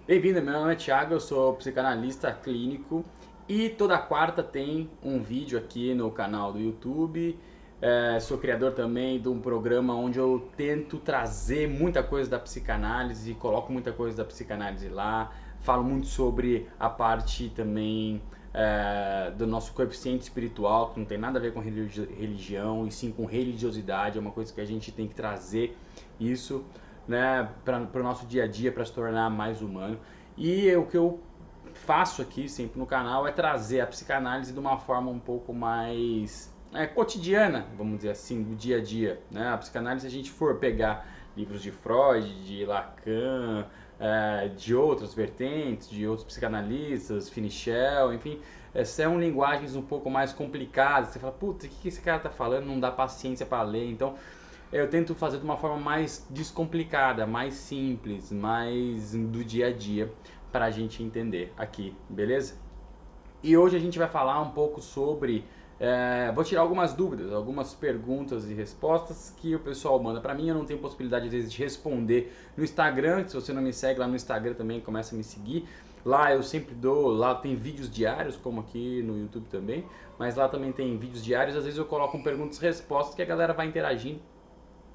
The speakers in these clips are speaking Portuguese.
Bem-vindo, meu nome é Thiago, eu sou psicanalista clínico e toda quarta tem um vídeo aqui no canal do YouTube. Sou criador também de um programa onde eu tento trazer muita coisa da psicanálise, coloco muita coisa da psicanálise lá, falo muito sobre a parte também do nosso coeficiente espiritual, que não tem nada a ver com religião, e sim com religiosidade, é uma coisa que a gente tem que trazer isso, né, para o nosso dia a dia, para se tornar mais humano. E o que eu faço aqui sempre no canal é trazer a psicanálise de uma forma um pouco mais cotidiana, vamos dizer assim, do dia a dia, né? A psicanálise, se a gente for pegar livros de Freud, de Lacan, de outras vertentes, de outros psicanalistas, Finichel, enfim, são linguagens um pouco mais complicadas. Você fala, puta, o que esse cara tá falando? Não dá paciência para ler. Então, eu tento fazer de uma forma mais descomplicada, mais simples, mais do dia a dia, para a gente entender aqui, beleza? E hoje a gente vai falar um pouco sobre. Vou tirar algumas dúvidas, algumas perguntas e respostas que o pessoal manda para mim. Eu não tenho possibilidade às vezes de responder no Instagram. Se você não me segue lá no Instagram também, começa a me seguir. Lá eu sempre dou, lá tem vídeos diários, como aqui no YouTube também, mas lá também tem vídeos diários. Às vezes eu coloco perguntas e respostas que a galera vai interagindo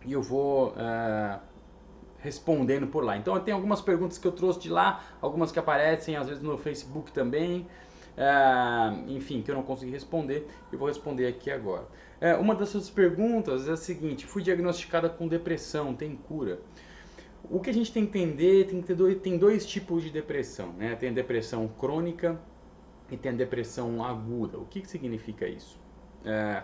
e eu vou respondendo por lá. Então tem algumas perguntas que eu trouxe de lá, algumas que aparecem às vezes no Facebook também, enfim, que eu não consegui responder, eu vou responder aqui agora. Uma das suas perguntas é a seguinte: fui diagnosticada com depressão, tem cura? O que a gente tem que entender, tem dois tipos de depressão, né? Tem a depressão crônica e tem a depressão aguda. O que significa isso?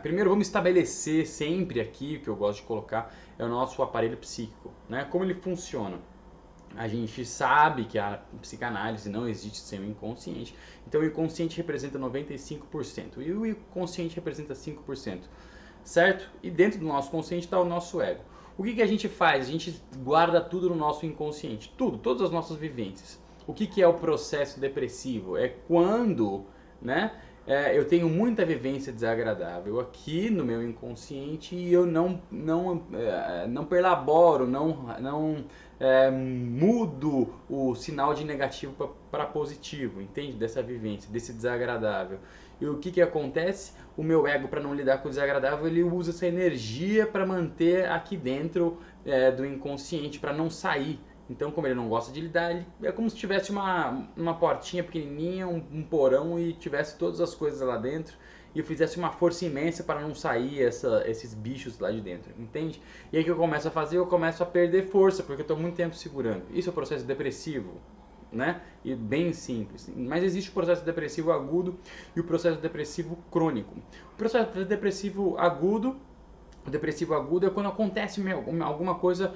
Primeiro vamos estabelecer sempre aqui, o que eu gosto de colocar, é o nosso aparelho psíquico, né? Como ele funciona. A gente sabe que a psicanálise não existe sem o inconsciente, então o inconsciente representa 95% e o inconsciente representa 5%, certo? E dentro do nosso consciente está o nosso ego. O que a gente faz? A gente guarda tudo no nosso inconsciente, tudo, todas as nossas vivências. O que é o processo depressivo? É quando, né, eu tenho muita vivência desagradável aqui no meu inconsciente e eu não perlaboro, mudo o sinal de negativo para positivo, entende? Dessa vivência, desse desagradável. E o que acontece? O meu ego, para não lidar com o desagradável, ele usa essa energia para manter aqui dentro do inconsciente, para não sair. Então, como ele não gosta de lidar, é como se tivesse uma portinha pequenininha, um porão e tivesse todas as coisas lá dentro e eu fizesse uma força imensa para não sair esses bichos lá de dentro, entende? E aí o que eu começo a fazer? Eu começo a perder força, porque eu estou muito tempo segurando. Isso é o processo depressivo, né? E bem simples. Mas existe o processo depressivo agudo e o processo depressivo crônico. O processo depressivo agudo, o depressivo agudo é quando acontece alguma coisa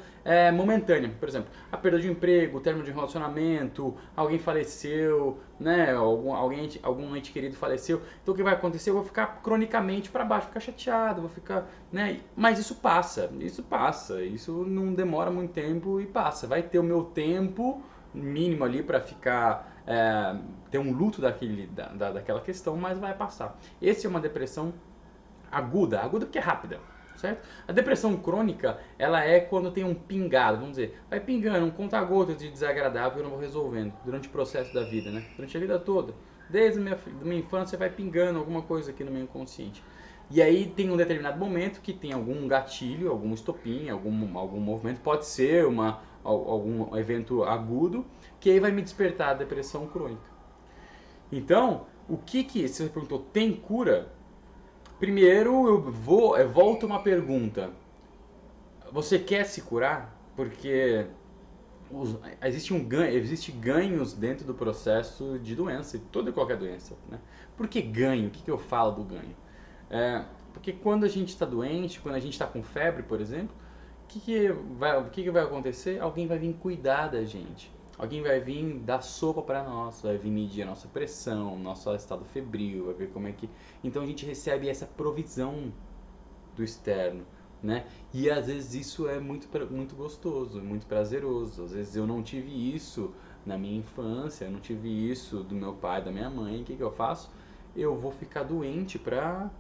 momentânea. Por exemplo, a perda de emprego, o término de um relacionamento, alguém faleceu, né? Algum ente querido faleceu. Então o que vai acontecer? Eu vou ficar cronicamente para baixo, ficar chateado, vou ficar, né? Mas isso passa, isso não demora muito tempo e passa. Vai ter o meu tempo mínimo ali para ficar ter um luto daquela questão, mas vai passar. Essa é uma depressão aguda porque é rápida, certo? A depressão crônica, ela é quando tem um pingado, vamos dizer, vai pingando um conta-gotas de desagradável que eu não vou resolvendo durante o processo da vida, né? Durante a vida toda. Desde a minha infância vai pingando alguma coisa aqui no meu inconsciente. E aí tem um determinado momento que tem algum gatilho, algum estopim, algum movimento, pode ser algum evento agudo, que aí vai me despertar a depressão crônica. Então, se você perguntou, tem cura? Primeiro eu volto uma pergunta. Você quer se curar? Porque existe ganhos dentro do processo de doença, toda e qualquer doença, né? Por que ganho? O que eu falo do ganho? Porque quando a gente está doente, quando a gente está com febre, por exemplo, o que vai acontecer? Alguém vai vir cuidar da gente. Alguém vai vir dar sopa para nós, vai vir medir a nossa pressão, nosso estado febril, vai ver como é que... Então a gente recebe essa provisão do externo, né? E às vezes isso é muito gostoso, muito prazeroso. Às vezes eu não tive isso na minha infância, eu não tive isso do meu pai, da minha mãe. O que eu faço? Eu vou ficar doente para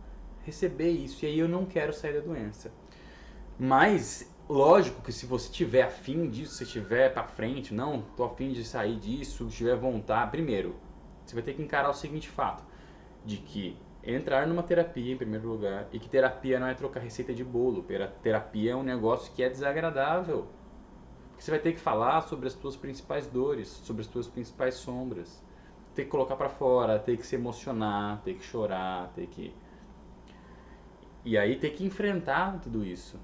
receber isso e aí eu não quero sair da doença. Mas Lógico que se você tiver afim disso, se estiver pra frente, não, tô afim de sair disso, tiver vontade, primeiro, você vai ter que encarar o seguinte fato, de que entrar numa terapia em primeiro lugar, e que terapia não é trocar receita de bolo, terapia é um negócio que é desagradável. Você vai ter que falar sobre as tuas principais dores, sobre as tuas principais sombras. Ter que colocar pra fora, ter que se emocionar, ter que chorar, ter que... E aí ter que enfrentar tudo isso.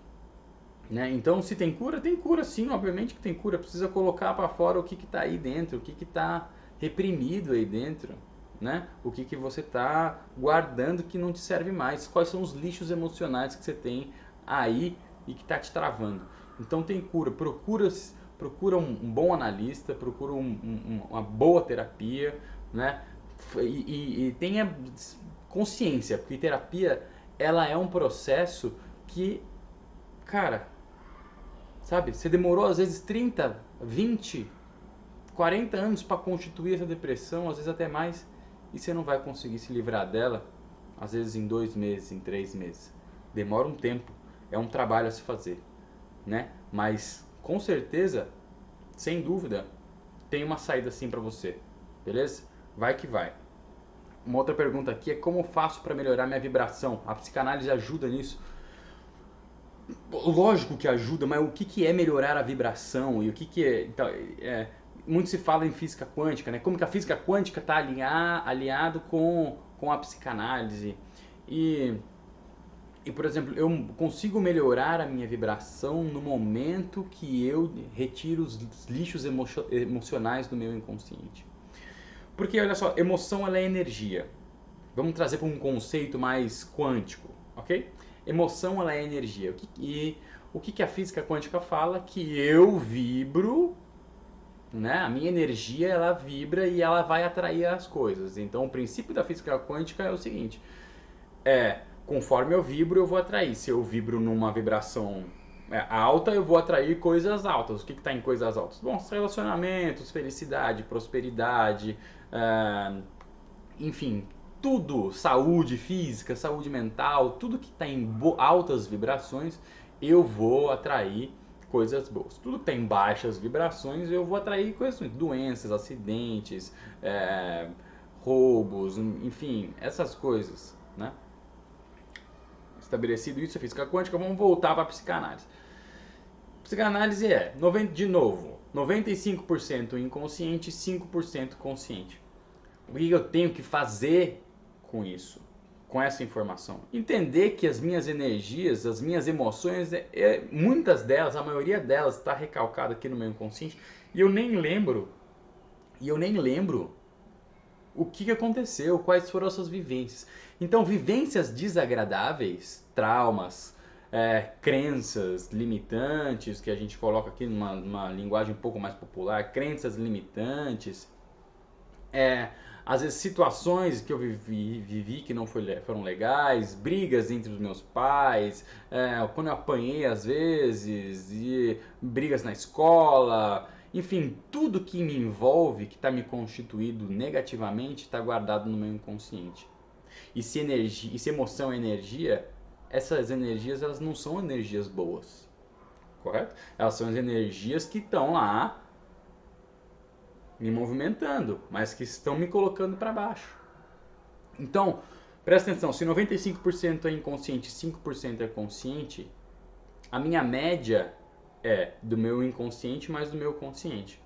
Né? Então, se tem cura sim, obviamente que tem cura. Precisa colocar pra fora o que tá aí dentro, o que tá reprimido aí dentro. Né? O que você tá guardando que não te serve mais. Quais são os lixos emocionais que você tem aí e que tá te travando. Então tem cura, procura um bom analista, procura uma boa terapia, né? E tenha consciência, porque terapia ela é um processo que, cara, sabe, você demorou às vezes 30, 20, 40 anos para constituir essa depressão, às vezes até mais, e você não vai conseguir se livrar dela, às vezes em 2 meses, em 3 meses. Demora um tempo, é um trabalho a se fazer, né? Mas com certeza, sem dúvida, tem uma saída sim para você, beleza? Vai que vai. Uma outra pergunta aqui é como eu faço para melhorar minha vibração? A psicanálise ajuda nisso? Lógico que ajuda, mas o que é melhorar a vibração e o que é, então, muito se fala em física quântica, né? Como que a física quântica está alinhado com a psicanálise e, por exemplo, eu consigo melhorar a minha vibração no momento que eu retiro os lixos emocionais do meu inconsciente. Porque, olha só, emoção ela é energia. Vamos trazer para um conceito mais quântico, ok? Emoção ela é energia. O que a física quântica fala? Que eu vibro, né? A minha energia ela vibra e ela vai atrair as coisas. Então, o princípio da física quântica é o seguinte: conforme eu vibro, eu vou atrair. Se eu vibro numa vibração alta, eu vou atrair coisas altas. O que está em coisas altas? Bom, relacionamentos, felicidade, prosperidade, enfim, tudo, saúde física, saúde mental, tudo que está em altas vibrações, eu vou atrair coisas boas. Tudo que tem baixas vibrações, eu vou atrair coisas ruins, doenças, acidentes, roubos, enfim, essas coisas, né? Estabelecido isso, a física quântica, vamos voltar para a psicanálise. Psicanálise de novo, 95% inconsciente, 5% consciente. O que eu tenho que fazer com isso, com essa informação? Entender que as minhas energias, as minhas emoções, muitas delas, a maioria delas está recalcada aqui no meu inconsciente e eu nem lembro o que aconteceu, quais foram as suas vivências. Então, vivências desagradáveis, traumas, crenças limitantes, que a gente coloca aqui numa linguagem um pouco mais popular, crenças limitantes, às vezes situações que eu vivi que não foram legais, brigas entre os meus pais, quando eu apanhei às vezes, e brigas na escola, enfim, tudo que me envolve, que está me constituído negativamente, está guardado no meu inconsciente. E se emoção é energia, essas energias elas não são energias boas, correto? Elas são as energias que estão lá me movimentando, mas que estão me colocando para baixo. Então, presta atenção, se 95% é inconsciente e 5% é consciente, a minha média é do meu inconsciente mais do meu consciente.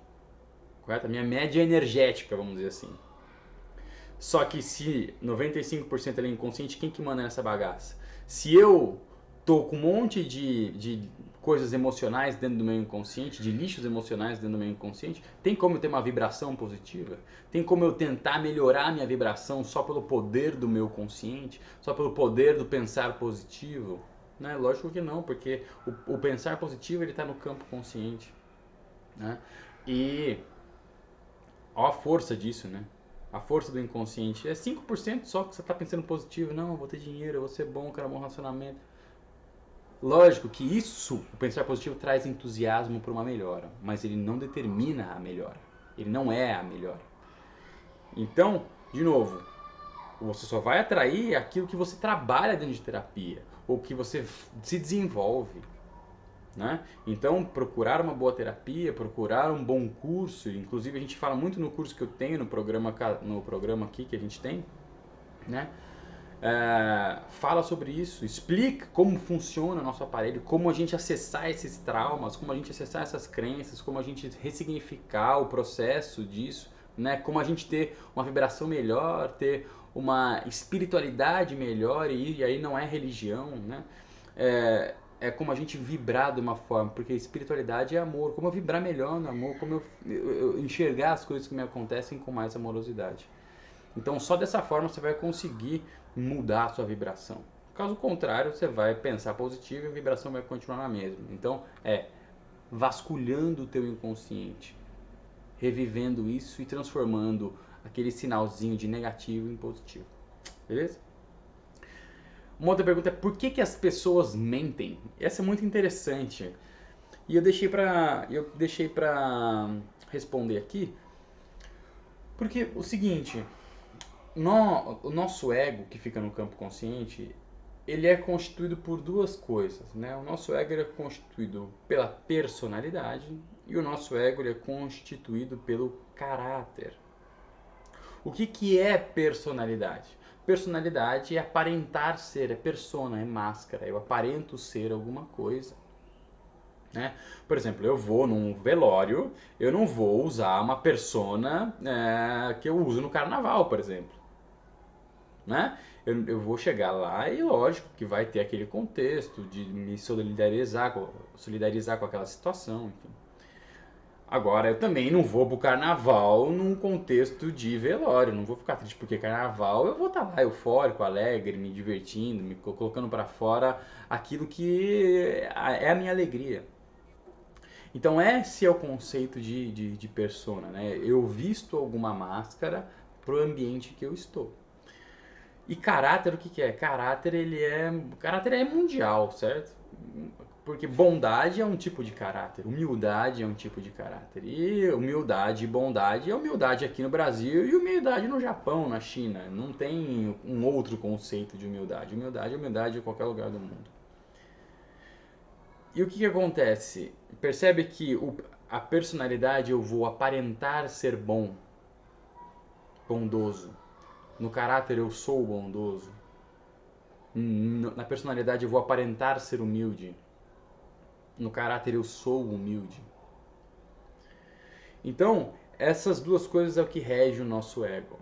Correto? A minha média é energética, vamos dizer assim. Só que se 95% é inconsciente, quem que manda nessa bagaça? Se eu tô com um monte de coisas emocionais dentro do meu inconsciente, de lixos emocionais dentro do meu inconsciente, tem como eu ter uma vibração positiva? Tem como eu tentar melhorar a minha vibração só pelo poder do meu consciente? Só pelo poder do pensar positivo? Né? Lógico que não, porque o pensar positivo ele está no campo consciente. Né? E ó a força disso, né? A força do inconsciente. É 5% só que você está pensando positivo. Não, eu vou ter dinheiro, eu vou ser bom, eu quero um bom relacionamento. Lógico que isso, o pensar positivo, traz entusiasmo para uma melhora, mas ele não determina a melhora. Ele não é a melhora. Então, de novo, você só vai atrair aquilo que você trabalha dentro de terapia, ou que você se desenvolve. né? Então, procurar uma boa terapia, procurar um bom curso, inclusive a gente fala muito no curso que eu tenho, no programa aqui que a gente tem, né? Fala sobre isso, explica como funciona o nosso aparelho, como a gente acessar esses traumas, como a gente acessar essas crenças, como a gente ressignificar o processo disso, né? Como a gente ter uma vibração melhor, ter uma espiritualidade melhor, e aí não é religião, né? É como a gente vibrar de uma forma, porque espiritualidade é amor, como eu vibrar melhor no amor, como eu enxergar as coisas que me acontecem com mais amorosidade. Então, só dessa forma você vai conseguir mudar a sua vibração. Caso contrário, você vai pensar positivo e a vibração vai continuar na mesma. Então, vasculhando o teu inconsciente, revivendo isso e transformando aquele sinalzinho de negativo em positivo. Beleza? Uma outra pergunta é por que as pessoas mentem? Essa é muito interessante. E eu deixei para responder aqui, porque o seguinte, o nosso ego que fica no campo consciente, ele é constituído por duas coisas, né? O nosso ego é constituído pela personalidade e o nosso ego ele é constituído pelo caráter. O que é personalidade? Personalidade é aparentar ser, é persona, é máscara. Eu aparento ser alguma coisa. Né? Por exemplo, eu vou num velório, eu não vou usar uma persona que eu uso no carnaval, por exemplo. Né? Eu vou chegar lá e lógico que vai ter aquele contexto de me solidarizar com aquela situação, enfim. Agora, eu também não vou pro carnaval num contexto de velório, não vou ficar triste porque carnaval eu vou estar lá eufórico, alegre, me divertindo, me colocando para fora aquilo que é a minha alegria. Então esse é o conceito de persona, né? Eu visto alguma máscara pro ambiente que eu estou. E caráter, o que é? Caráter é mundial, certo? Porque bondade é um tipo de caráter, humildade é um tipo de caráter. E humildade e bondade é humildade aqui no Brasil e humildade no Japão, na China. Não tem um outro conceito de humildade. Humildade é humildade em qualquer lugar do mundo. E o que acontece? Percebe que a personalidade eu vou aparentar ser bondoso. No caráter eu sou bondoso. Na personalidade eu vou aparentar ser humilde. No caráter eu sou humilde. Então, essas duas coisas é o que rege o nosso ego.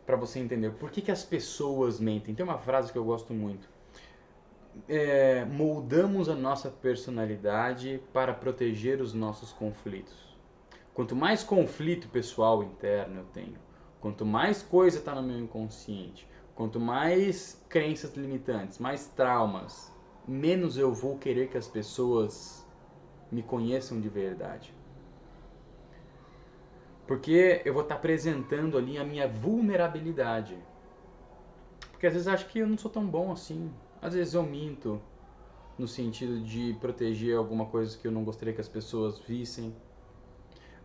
Para você entender por que as pessoas mentem. Tem uma frase que eu gosto muito. Moldamos a nossa personalidade para proteger os nossos conflitos. Quanto mais conflito pessoal interno eu tenho, quanto mais coisa está no meu inconsciente, quanto mais crenças limitantes, mais traumas, menos eu vou querer que as pessoas me conheçam de verdade. Porque eu vou estar apresentando ali a minha vulnerabilidade. Porque às vezes eu acho que eu não sou tão bom assim. Às vezes eu minto no sentido de proteger alguma coisa que eu não gostaria que as pessoas vissem.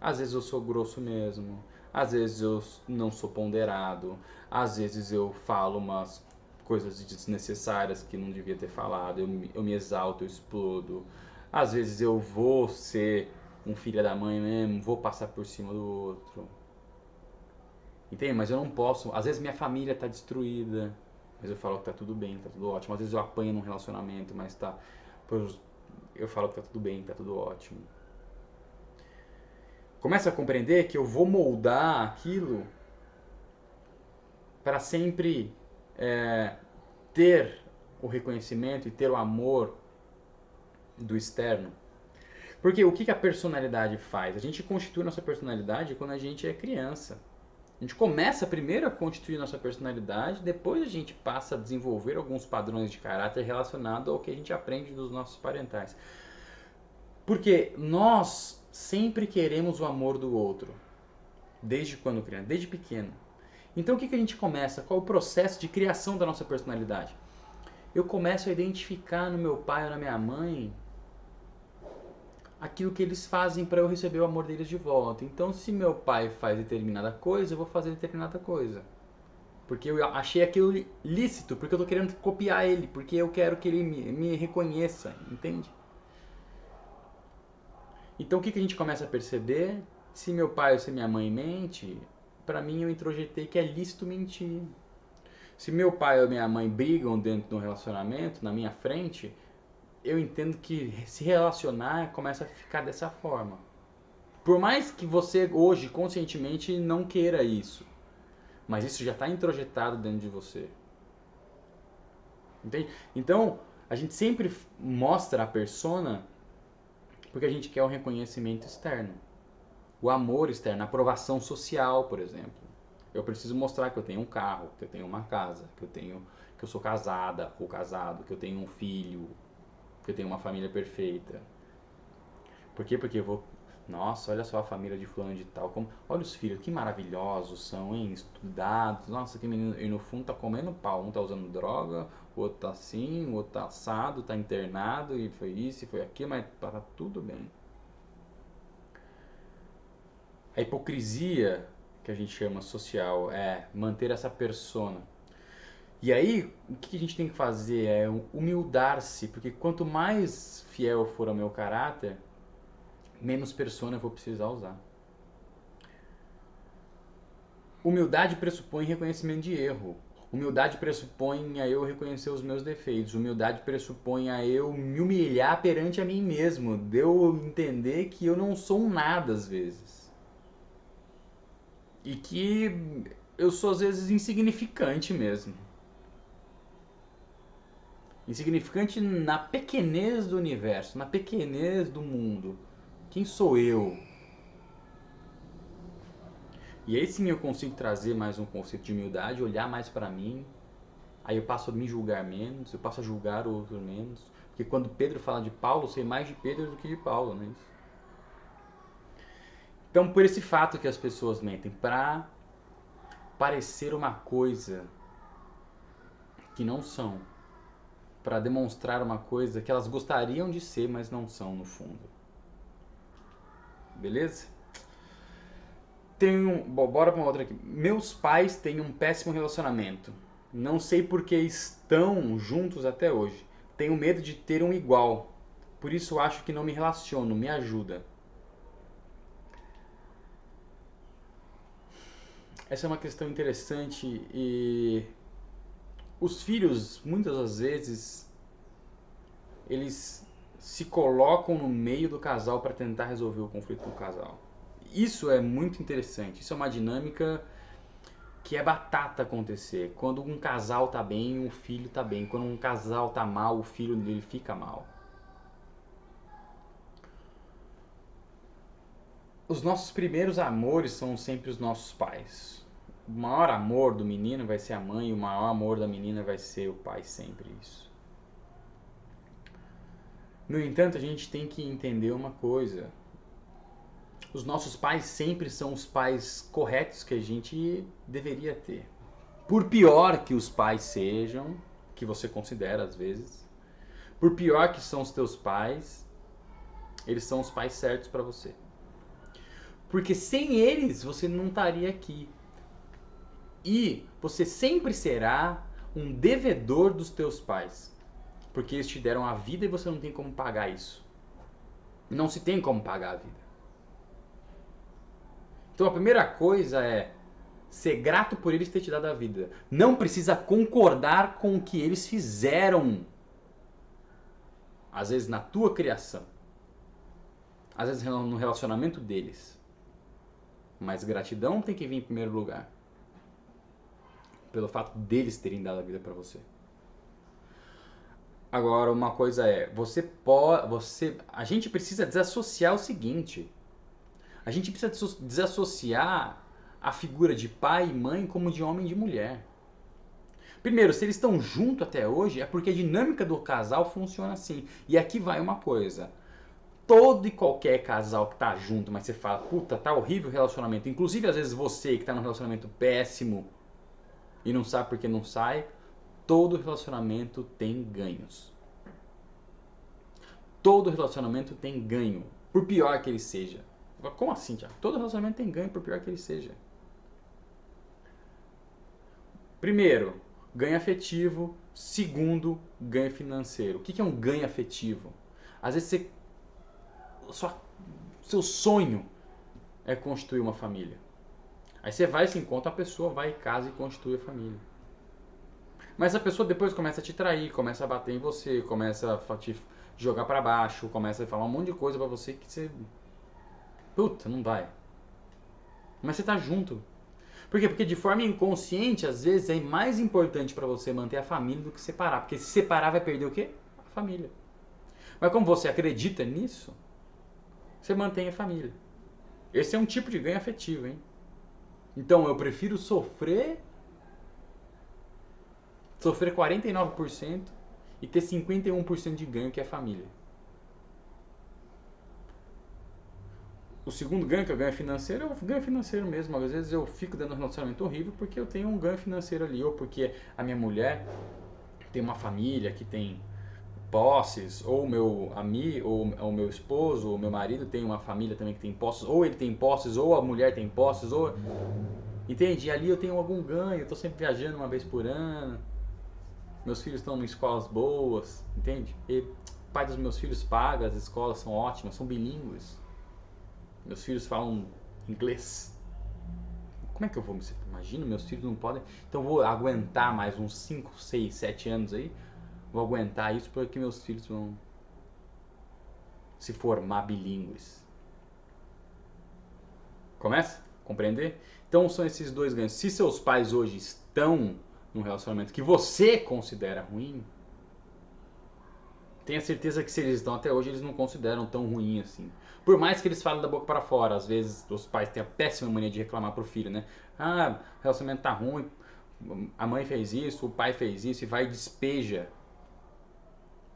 Às vezes eu sou grosso mesmo. Às vezes eu não sou ponderado. Às vezes eu falo umas coisas desnecessárias que não devia ter falado. Eu me exalto, eu explodo. Às vezes eu vou ser um filho da mãe mesmo, vou passar por cima do outro. Entende? Mas eu não posso. Às vezes minha família tá destruída, mas eu falo que tá tudo bem, tá tudo ótimo. Às vezes eu apanho num relacionamento, mas tá. Eu falo que tá tudo bem, tá tudo ótimo. Começa a compreender que eu vou moldar aquilo para sempre ter o reconhecimento e ter o amor do externo. Porque o que a personalidade faz? A gente constitui nossa personalidade quando a gente é criança. A gente começa primeiro a constituir nossa personalidade, depois a gente passa a desenvolver alguns padrões de caráter relacionados ao que a gente aprende dos nossos parentais. Porque nós sempre queremos o amor do outro, desde quando criança, desde pequeno. Então o que a gente começa? Qual é o processo de criação da nossa personalidade? Eu começo a identificar no meu pai ou na minha mãe aquilo que eles fazem para eu receber o amor deles de volta. Então, se meu pai faz determinada coisa, eu vou fazer determinada coisa. Porque eu achei aquilo lícito, porque eu tô querendo copiar ele, porque eu quero que ele me reconheça, entende? Então o que a gente começa a perceber? Se meu pai ou se minha mãe mente, pra mim eu introjetei que é lícito mentir. Se meu pai ou minha mãe brigam dentro de um relacionamento, na minha frente, eu entendo que se relacionar começa a ficar dessa forma. Por mais que você hoje conscientemente não queira isso, mas isso já está introjetado dentro de você. Entende? Então, a gente sempre mostra a persona porque a gente quer o reconhecimento externo, o amor externo, a aprovação social, por exemplo. Eu preciso mostrar que eu tenho um carro, que eu tenho uma casa, que eu sou casada ou casado, que eu tenho um filho, que eu tenho uma família perfeita. Por quê? Porque eu vou. Nossa, olha só a família de fulano de tal. Olha os filhos, que maravilhosos são, hein? Estudados. Nossa, que menino. E no fundo tá comendo pau. Um tá usando droga, o outro tá assim, o outro tá assado, tá internado, e foi isso, e foi aquilo, mas tá tudo bem. A hipocrisia, que a gente chama social, é manter essa persona. E aí, o que a gente tem que fazer é humildar-se, porque quanto mais fiel for ao meu caráter, menos persona eu vou precisar usar. Humildade pressupõe reconhecimento de erro. Humildade pressupõe a eu reconhecer os meus defeitos. Humildade pressupõe a eu me humilhar perante a mim mesmo. De eu entender que eu não sou um nada às vezes. E que eu sou às vezes insignificante mesmo. Insignificante na pequenez do universo, na pequenez do mundo. Quem sou eu? E aí sim eu consigo trazer mais um conceito de humildade, olhar mais para mim. Aí eu passo a me julgar menos, eu passo a julgar o outro menos. Porque quando Pedro fala de Paulo, eu sei mais de Pedro do que de Paulo, não é isso? Então, por esse fato que as pessoas mentem, para parecer uma coisa que não são, para demonstrar uma coisa que elas gostariam de ser, mas não são no fundo. Beleza? Bora pra uma outra aqui. Meus pais têm um péssimo relacionamento. Não sei por que estão juntos até hoje. Tenho medo de ter um igual. Por isso acho que não me relaciono. Me ajuda. Essa é uma questão interessante e os filhos, muitas das vezes, eles se colocam no meio do casal para tentar resolver o conflito do casal. Isso é muito interessante. Isso é uma dinâmica que é batata acontecer. Quando um casal tá bem, o filho tá bem. Quando um casal tá mal, o filho dele fica mal. Os nossos primeiros amores são sempre os nossos pais. O maior amor do menino vai ser a mãe, e o maior amor da menina vai ser o pai, sempre isso. No entanto, a gente tem que entender uma coisa. Os nossos pais sempre são os pais corretos que a gente deveria ter. Por pior que os pais sejam, que você considera às vezes, por pior que são os teus pais, eles são os pais certos para você. Porque sem eles você não estaria aqui. E você sempre será um devedor dos teus pais. Porque eles te deram a vida e você não tem como pagar isso. Não se tem como pagar a vida. Então a primeira coisa é ser grato por eles terem te dado a vida. Não precisa concordar com o que eles fizeram. Às vezes na tua criação. Às vezes no relacionamento deles. Mas gratidão tem que vir em primeiro lugar. Pelo fato deles terem dado a vida para você. Agora, uma coisa é, a gente precisa desassociar o seguinte. A gente precisa desassociar a figura de pai e mãe como de homem e de mulher. Primeiro, se eles estão juntos até hoje, é porque a dinâmica do casal funciona assim. E aqui vai uma coisa. Todo e qualquer casal que tá junto, mas você fala, puta, tá horrível o relacionamento. Inclusive, às vezes, você que tá num relacionamento péssimo e não sabe por que não sai, todo relacionamento tem ganhos. Todo relacionamento tem ganho, por pior que ele seja. Como assim, Tiago? Todo relacionamento tem ganho, por pior que ele seja. Primeiro, ganho afetivo. Segundo, ganho financeiro. O que é um ganho afetivo? Às vezes seu sonho é constituir uma família. Aí você vai, se encontra a pessoa, vai, casa e constitui a família. Mas a pessoa depois começa a te trair, começa a bater em você, começa a te jogar pra baixo, começa a falar um monte de coisa pra você que você... Puta, não vai. Mas você tá junto. Por quê? Porque de forma inconsciente, às vezes, é mais importante pra você manter a família do que separar. Porque se separar vai perder o quê? A família. Mas como você acredita nisso, você mantém a família. Esse é um tipo de ganho afetivo, hein? Então eu prefiro sofrer 49% e ter 51% de ganho, que é família. O segundo ganho, que é o ganho financeiro, é o ganho financeiro mesmo. Às vezes eu fico dando um relacionamento horrível porque eu tenho um ganho financeiro ali, ou porque a minha mulher tem uma família que tem posses, ou o meu amigo, ou o meu esposo, ou o meu marido tem uma família também que tem posses, ou ele tem posses, ou a mulher tem posses, ou... Entende? E ali eu tenho algum ganho, eu tô sempre viajando uma vez por ano, meus filhos estão em escolas boas, entende? E o pai dos meus filhos paga, as escolas são ótimas, são bilíngues. Meus filhos falam inglês. Como é que eu vou me... Imagina, meus filhos não podem... Então eu vou aguentar mais uns 5, 6, 7 anos aí. Vou aguentar isso porque meus filhos vão se formar bilíngues. Começa a compreender? Então são esses dois ganhos. Se seus pais hoje estão num relacionamento que você considera ruim, tenha certeza que se eles estão até hoje, eles não consideram tão ruim assim. Por mais que eles falem da boca para fora, às vezes os pais têm a péssima mania de reclamar pro filho, né? Ah, o relacionamento tá ruim, a mãe fez isso, o pai fez isso, e vai e despeja.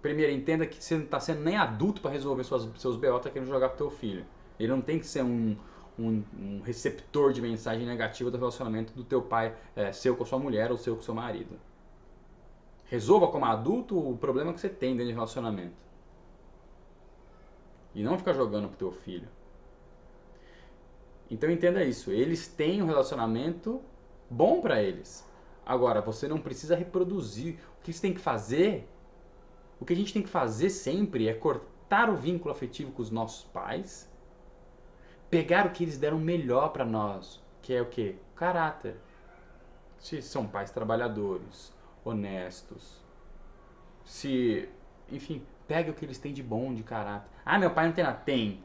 Primeiro, entenda que você não está sendo nem adulto para resolver seus BO, tá querendo jogar pro teu filho. Ele não tem que ser um receptor de mensagem negativa do relacionamento do teu pai, seu com a sua mulher ou seu com o seu marido. Resolva como adulto o problema que você tem dentro de relacionamento. E não ficar jogando pro teu filho. Então entenda isso. Eles têm um relacionamento bom para eles. Agora, você não precisa reproduzir. O que você tem que fazer, o que a gente tem que fazer sempre é cortar o vínculo afetivo com os nossos pais, pegar o que eles deram melhor para nós, que é o quê? Caráter. Se são pais trabalhadores, honestos, se, enfim, pega o que eles têm de bom, de caráter. Ah, meu pai não tem nada. Tem.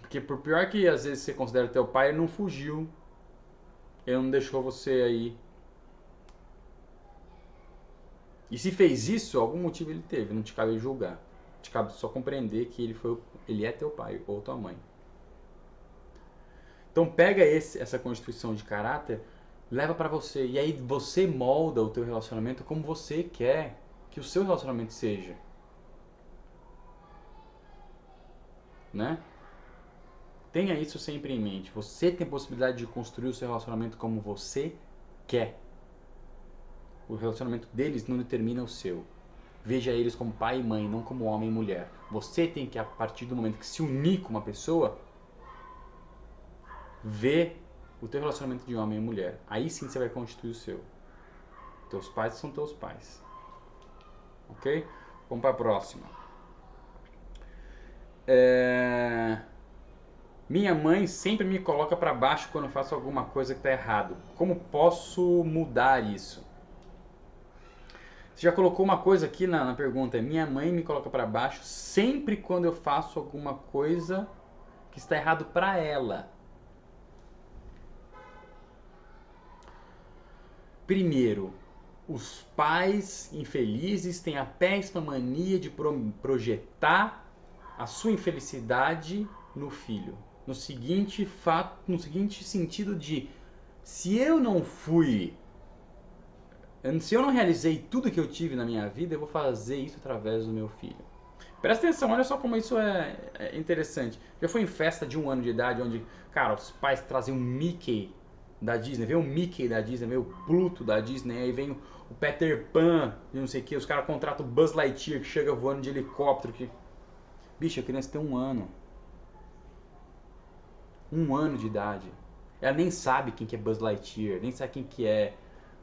Porque por pior que às vezes você considera teu pai, ele não fugiu. Ele não deixou você aí. E se fez isso, algum motivo ele teve. Não te cabe julgar. Te cabe só compreender que ele é teu pai ou tua mãe. Então pega essa constituição de caráter, leva pra você. E aí você molda o teu relacionamento como você quer que o seu relacionamento seja. Né? Tenha isso sempre em mente. Você tem a possibilidade de construir o seu relacionamento como você quer. O relacionamento deles não determina o seu. Veja eles como pai e mãe, não como homem e mulher. Você tem que, a partir do momento que se unir com uma pessoa, ver o teu relacionamento de homem e mulher. Aí sim você vai constituir o seu. Teus pais são teus pais. Ok? Vamos para a próxima. Minha mãe sempre me coloca para baixo quando eu faço alguma coisa que está errado. Como posso mudar isso? Você já colocou uma coisa aqui na pergunta. Minha mãe me coloca para baixo sempre quando eu faço alguma coisa que está errado para ela. Primeiro, os pais infelizes têm a péssima mania de projetar a sua infelicidade no filho. No seguinte sentido de, se eu não realizei tudo que eu tive na minha vida, eu vou fazer isso através do meu filho. Presta atenção, olha só como isso é interessante. Já foi em festa de 1 ano de idade, onde, cara, os pais trazem um Mickey da Disney, vem o Mickey da Disney, vem o Pluto da Disney, aí vem o Peter Pan e não sei o que, os caras contratam o Buzz Lightyear que chega voando de helicóptero. Bicho, a criança tem 1 ano. 1 ano de idade. Ela nem sabe quem que é Buzz Lightyear, nem sabe quem que é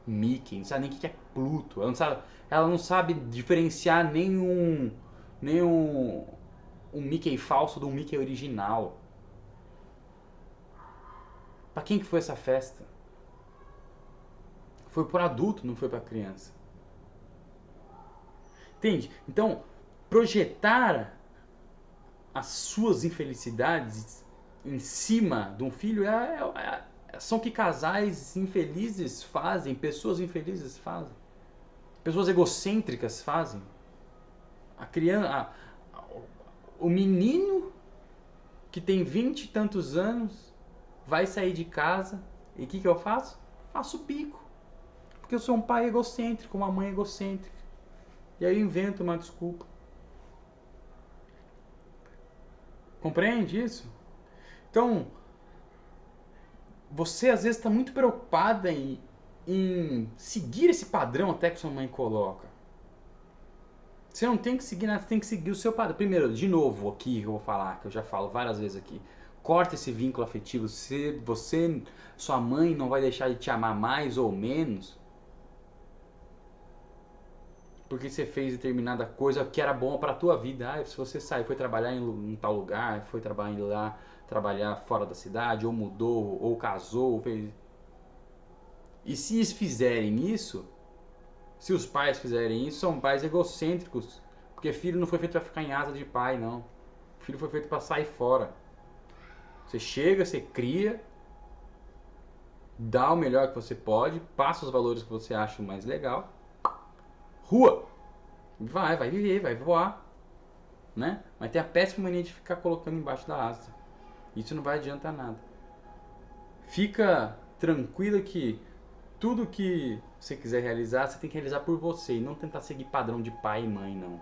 Mickey, não sabe nem quem que é Pluto. Ela não sabe diferenciar nenhum um Mickey falso de um Mickey original. Pra quem que foi essa festa? Foi por adulto, não foi pra criança. Entende? Então, projetar as suas infelicidades em cima de um filho são o que casais infelizes fazem, pessoas infelizes fazem, pessoas egocêntricas fazem. A criança, o menino que tem 20 e tantos anos vai sair de casa e o que eu faço? Faço o bico. Porque eu sou um pai egocêntrico, uma mãe egocêntrica. E aí eu invento uma desculpa. Compreende isso? Então, você às vezes está muito preocupada em seguir esse padrão até que sua mãe coloca. Você não tem que seguir nada, você tem que seguir o seu padrão. Primeiro, de novo aqui, eu vou falar, que eu já falo várias vezes aqui. Corta esse vínculo afetivo. Se você, sua mãe não vai deixar de te amar mais ou menos porque você fez determinada coisa que era boa para a tua vida. Ah, se você saiu, foi trabalhar em tal lugar, foi trabalhar lá, trabalhar fora da cidade, ou mudou, ou casou, fez... E se eles fizerem isso, se os pais fizerem isso, são pais egocêntricos. Porque filho não foi feito para ficar em asa de pai, não. Filho foi feito para sair fora. Você chega, você cria, dá o melhor que você pode, passa os valores que você acha mais legal. Rua! Vai viver, vai voar. Né? Mas tem a péssima mania de ficar colocando embaixo da asa. Isso não vai adiantar nada. Fica tranquilo que tudo que você quiser realizar, você tem que realizar por você e não tentar seguir padrão de pai e mãe, não.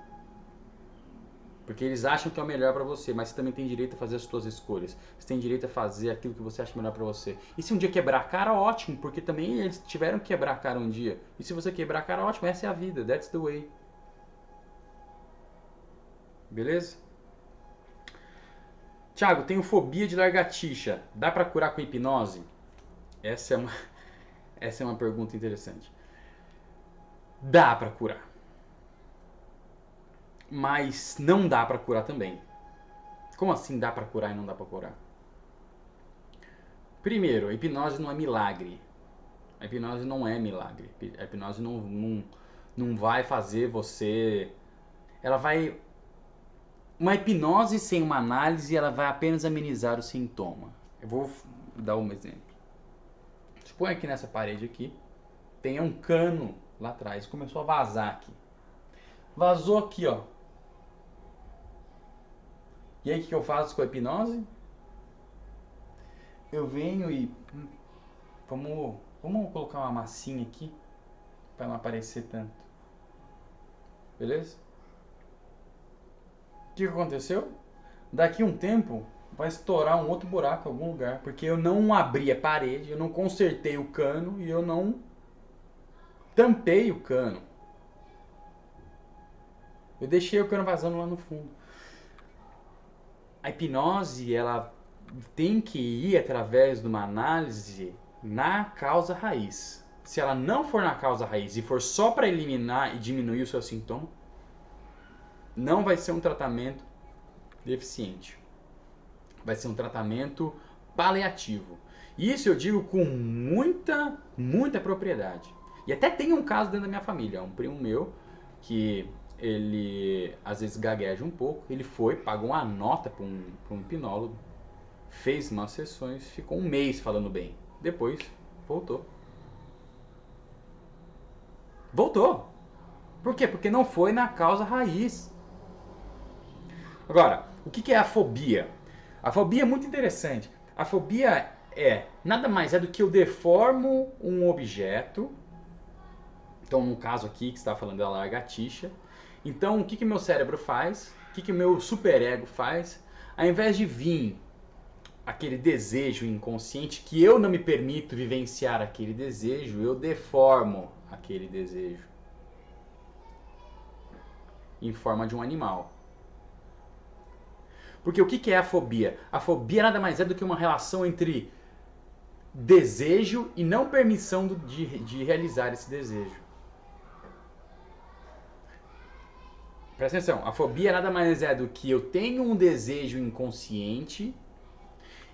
Porque eles acham que é o melhor pra você, mas você também tem direito a fazer as suas escolhas. Você tem direito a fazer aquilo que você acha melhor pra você. E se um dia quebrar a cara, ótimo, porque também eles tiveram que quebrar a cara um dia. E se você quebrar a cara, ótimo, essa é a vida, that's the way. Beleza? Tiago, tenho fobia de lagartixa. Dá pra curar com hipnose? Essa é uma pergunta interessante. Dá pra curar. Mas não dá pra curar também. Como assim dá pra curar e não dá pra curar? Primeiro, a hipnose não é milagre. A hipnose não é milagre. A hipnose não vai fazer você... Ela vai... Uma hipnose sem uma análise, ela vai apenas amenizar o sintoma. Eu vou dar um exemplo. Supõe que nessa parede aqui tenha um cano lá atrás. Começou a vazar aqui. Vazou aqui, ó. E aí o que eu faço com a hipnose? Eu venho e... Vamos colocar uma massinha aqui para não aparecer tanto. Beleza? O que aconteceu? Daqui um tempo vai estourar um outro buraco em algum lugar, porque eu não abri a parede, eu não consertei o cano e eu não tampei o cano. Eu deixei o cano vazando lá no fundo. A hipnose, ela tem que ir através de uma análise na causa raiz. Se ela não for na causa raiz e for só para eliminar e diminuir o seu sintoma, não vai ser um tratamento eficiente. Vai ser um tratamento paliativo. Isso eu digo com muita propriedade. E até tem um caso dentro da minha família, um primo meu que ele às vezes gagueja um pouco. Ele foi, pagou uma nota para um hipnólogo, fez umas sessões, ficou um mês falando bem. Depois voltou. Voltou. Por quê? Porque não foi na causa raiz. Agora, o que é a fobia? A fobia é muito interessante. A fobia nada mais é do que eu deformo um objeto. Então, no caso aqui, que você está falando da lagartixa. Então, o que meu cérebro faz? O que meu superego faz? Ao invés de vir aquele desejo inconsciente que eu não me permito vivenciar aquele desejo, eu deformo aquele desejo em forma de um animal. Porque o que é a fobia? A fobia nada mais é do que uma relação entre desejo e não permissão de realizar esse desejo. Presta atenção, a fobia nada mais é do que eu tenho um desejo inconsciente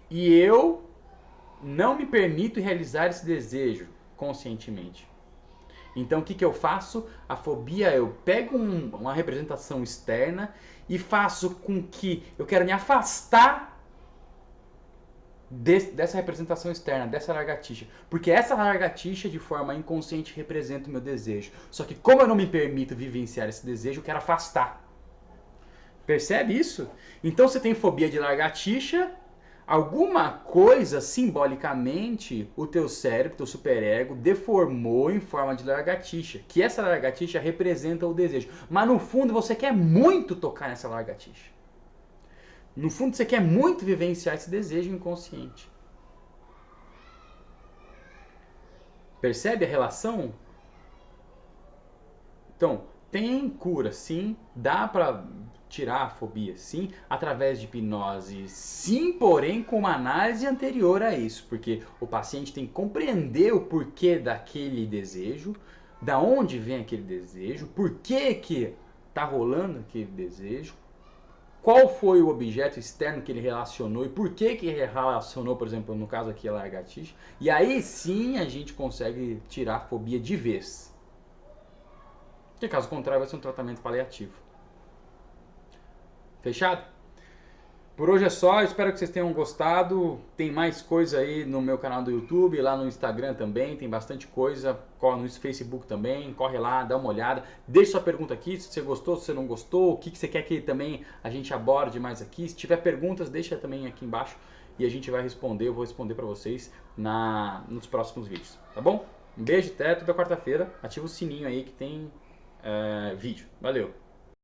e eu não me permito realizar esse desejo conscientemente. Então o que, que eu faço? A fobia, eu pego uma representação externa e faço com que eu quero me afastar dessa representação externa, dessa lagartixa. Porque essa lagartixa, de forma inconsciente, representa o meu desejo. Só que como eu não me permito vivenciar esse desejo, eu quero afastar. Percebe isso? Então você tem fobia de lagartixa, alguma coisa simbolicamente o teu cérebro, teu superego deformou em forma de lagartixa, que essa lagartixa representa o desejo. Mas no fundo você quer muito tocar nessa lagartixa. No fundo você quer muito vivenciar esse desejo inconsciente. Percebe a relação? Então, tem cura, sim, dá pra tirar a fobia, sim, através de hipnose, sim, porém com uma análise anterior a isso, porque o paciente tem que compreender o porquê daquele desejo, da onde vem aquele desejo, por que tá rolando aquele desejo, qual foi o objeto externo que ele relacionou e por que ele relacionou, por exemplo, no caso aqui a lagartixa, e aí sim a gente consegue tirar a fobia de vez. Porque caso contrário vai ser um tratamento paliativo. Fechado? Por hoje é só, espero que vocês tenham gostado. Tem mais coisa aí no meu canal do YouTube, lá no Instagram também, tem bastante coisa, no Facebook também, corre lá, dá uma olhada. Deixe sua pergunta aqui, se você gostou, se você não gostou, o que você quer que também a gente aborde mais aqui. Se tiver perguntas, deixa também aqui embaixo e a gente vai responder, eu vou responder para vocês nos próximos vídeos, tá bom? Um beijo, até toda quarta-feira, ativa o sininho aí que tem vídeo. Valeu!